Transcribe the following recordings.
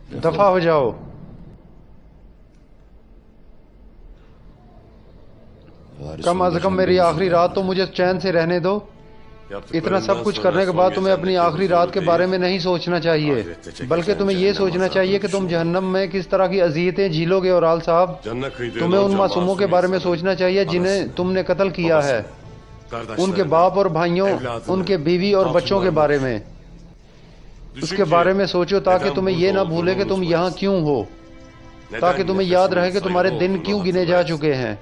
دفع ہو جاؤ. کم از کم میری آخری رات تو مجھے چین سے رہنے دو. اتنا سب کچھ کرنے کے بعد تمہیں اپنی آخری رات کے بارے میں نہیں سوچنا چاہیے، بلکہ تمہیں یہ سوچنا چاہیے کہ تم جہنم میں کس طرح کی اذیتیں جھیلو گے. اور آل صاحب، تمہیں ان معصوموں کے بارے میں سوچنا چاہیے جنہیں تم نے قتل کیا ہے، ان کے باپ اور بھائیوں، ان کے بیوی اور بچوں کے بارے میں. اس کے بارے میں سوچو تاکہ تمہیں یہ نہ بھولے کہ تم یہاں کیوں ہو، تاکہ تمہیں یاد رہے کہ تمہارے دن کیوں گنے جا چکے ہیں.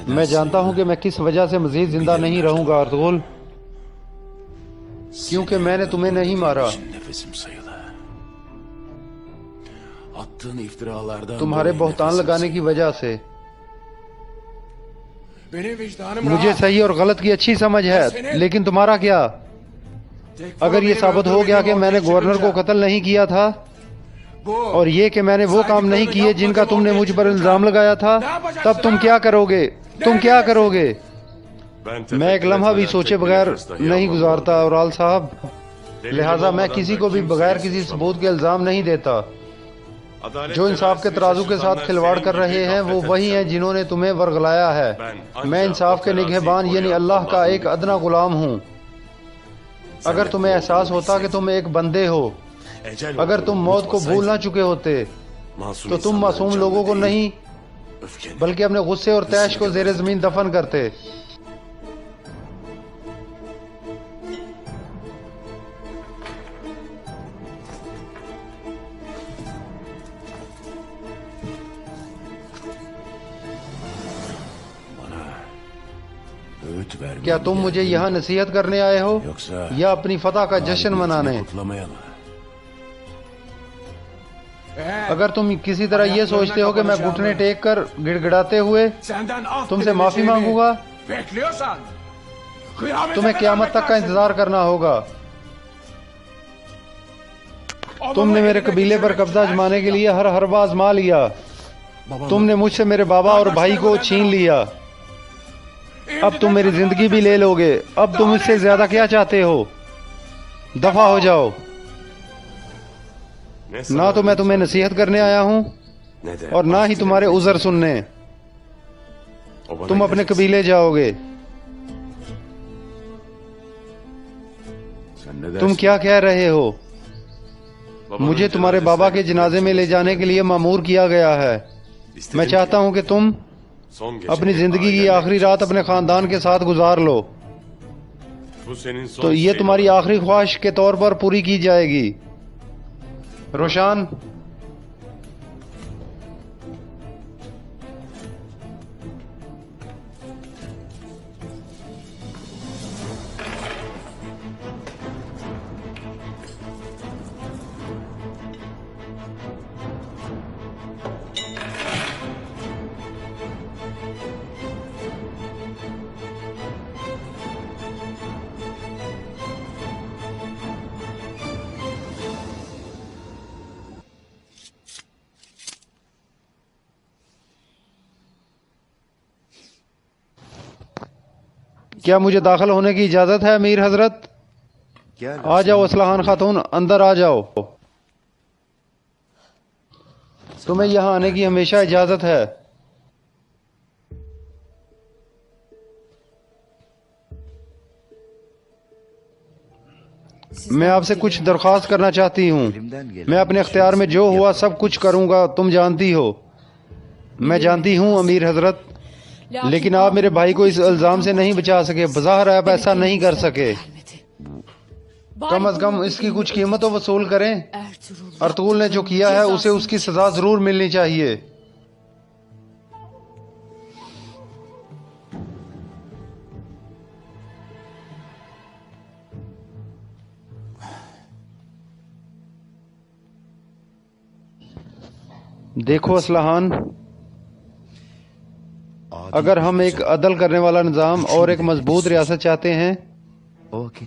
میں جانتا ہوں کہ میں کس وجہ سے مزید زندہ نہیں رہوں گا ارطغرل، کیونکہ میں نے تمہیں نہیں مارا. تمہارے بہتان لگانے کی وجہ سے. مجھے صحیح اور غلط کی اچھی سمجھ ہے، لیکن تمہارا کیا؟ اگر یہ ثابت ہو گیا کہ میں نے گورنر کو قتل نہیں کیا تھا، اور یہ کہ میں نے وہ کام نہیں کیے جن کا تم نے مجھ پر الزام لگایا تھا، تب تم کیا کرو گے؟ تم کیا کرو گے؟ میں ایک لمحہ بھی سوچے بغیر نہیں گزارتا اور آل صاحب، لہٰذا میں کسی کو بھی بغیر کسی ثبوت کے الزام نہیں دیتا. جو انصاف کے ترازو کے ساتھ کھلواڑ کر رہے ہیں وہ وہی ہیں جنہوں نے تمہیں ورغلایا ہے. میں انصاف کے نگہبان یعنی اللہ کا ایک ادنا غلام ہوں. اگر تمہیں احساس ہوتا کہ تم ایک بندے ہو، اگر تم موت کو بھول نہ چکے ہوتے، تو تم معصوم لوگوں کو نہیں بلکہ اپنے غصے اور طیش کو زیر زمین دفن کرتے. کیا تم مجھے یہاں نصیحت کرنے آئے ہو یا اپنی فتح کا جشن منانے؟ اگر تم کسی طرح یہ سوچتے ہو کہ میں گھٹنے ٹیک کر گڑ گڑاتے ہوئے تم سے معافی مانگوں گا، تمہیں قیامت تک کا انتظار کرنا ہوگا. تم نے میرے قبیلے پر قبضہ جمانے کے لیے ہر حربہ آزما لیا. تم نے مجھ سے میرے بابا اور بھائی کو چھین لیا. اب تم میری زندگی بھی لے لو گے. اب تم اس سے زیادہ کیا چاہتے ہو؟ دفع ہو جاؤ. نہ تو میں تمہیں نصیحت کرنے آیا ہوں اور نہ ہی تمہارے عذر سننے. تم اپنے قبیلے جاؤ گے. تم کیا کہہ رہے ہو؟ مجھے تمہارے بابا کے جنازے میں لے جانے کے لیے مامور کیا گیا ہے. میں چاہتا ہوں کہ تم اپنی زندگی کی آخری رات اپنے خاندان کے ساتھ گزار لو. تو یہ تمہاری آخری خواہش کے طور پر پوری کی جائے گی. روشان، کیا مجھے داخل ہونے کی اجازت ہے امیر حضرت؟ آ جاؤ اسلحان خاتون، اندر آ جاؤ. تمہیں یہاں آنے کی ہمیشہ اجازت ہے. میں آپ سے کچھ درخواست کرنا چاہتی ہوں. میں اپنے اختیار میں جو ہوا سب کچھ کروں گا، تم جانتی ہو. میں جانتی ہوں امیر حضرت، لیکن آپ میرے بھائی کو اس الزام سے نہیں بچا سکے. بظاہر آپ ایسا نہیں کر سکے. کم از کم اس کی کچھ قیمت تو وصول کریں. ارطغرل نے جو کیا ہے اسے اس کی سزا ضرور ملنی چاہیے. دیکھو اسلحان، اگر ہم ایک عدل کرنے والا نظام اور ایک مضبوط ریاست چاہتے ہیں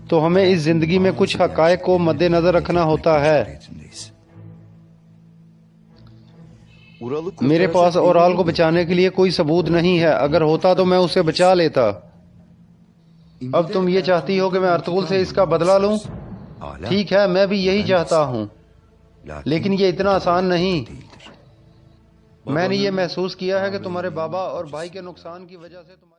تو ہمیں اس زندگی میں کچھ حقائق کو مد نظر رکھنا ہوتا ہے۔ میرے پاس اورال کو بچانے کے لیے کوئی ثبوت نہیں ہے، اگر ہوتا تو میں اسے بچا لیتا۔ اب تم یہ چاہتی ہو کہ میں ارطغرل سے اس کا بدلہ لوں؟ ٹھیک ہے، میں بھی یہی چاہتا ہوں، لیکن یہ اتنا آسان نہیں۔ میں نے یہ محسوس کیا ہے کہ تمہارے بابا اور بھائی کے نقصان کی وجہ سے تمہارے